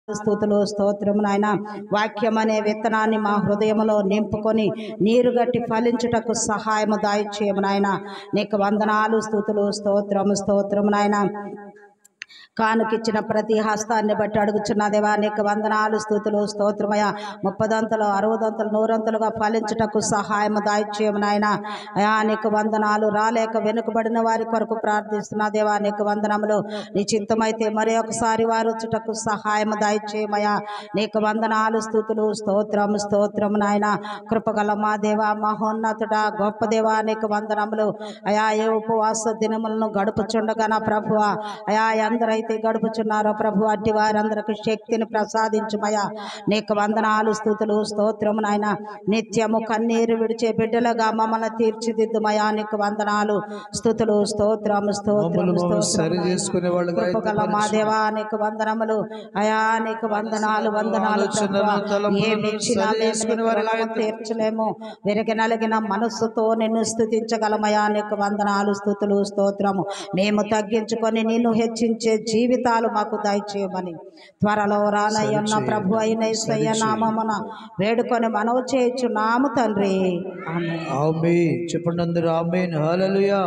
స్తుతులు స్తోత్రము నాయన. వాక్యం అనే విత్తనాన్ని మా హృదయంలో నింపుకొని నీరుగట్టి ఫలించుటకు సహాయము దయచేయము నాయన. నీకు వందనాలు, స్తుతులు స్తోత్రము స్తోత్రము నాయన. కానుకిచ్చిన ప్రతి హస్తాన్ని బట్టి అడుగుచున్న దేవా నీకు వందనాలు, స్తుతులు స్తోత్రమయ. 30 60 100 ఫలించుటకు సహాయము దయచేయము నాయన. అయా నీకు వందనాలు. రాలేక వెనుకబడిన వారి కొరకు ప్రార్థిస్తున్న దేవా నీకు వందనములు. నీ చిత్తమైతే మరి ఒకసారి వారు వచ్చుటకు సహాయము దయచేయమయా. నీకు వందనాలు, స్తుతులు స్తోత్రము స్తోత్రము నాయన. కృపగల మా దేవా, మహోన్నతుడా, గొప్ప దేవా నీకు వందనములు. అయా ఏ ఉపవాస దినములను గడుపుచుండగా నా ప్రభువా, అయా ఎందరైతే గడుపుచున్నారో ప్రభు అట్టి వారందరికి శక్తిని ప్రసాదించుమయా. నీకు వందనాలు, స్తుతులు స్తోత్రము నాయన. నిత్యము కన్నీరు విడిచే బిడ్డలుగా మమ్మల్ని తీర్చిదిద్దుమయా. నీకు వందనాలు, స్తుతులు స్తోత్రము స్తోత్రము స్తోత్రము. కృపగల మా దేవా నీకు వందనములు. అయా నీకు వందనాలు వందనాలు. ఏమిచ్చినా తీర్చలేము. విరిగి నలిగిన మనస్సుతో నిన్ను స్తుతించగలమయా. నీకు వందనాలు, స్తుతులు స్తోత్రము. మేము తగ్గించుకొని నిన్ను హెచ్చించే జీవితాలు మాకు దయచేయమని త్వరలో రానయ్యన్న ప్రభు అయిన యేసయ్య నామమున వేడుకొని మనవి చేయుచున్నాము తండ్రి. ఆమేన్. చెప్పండి అందరూ ఆమేన్. హల్లెలూయా.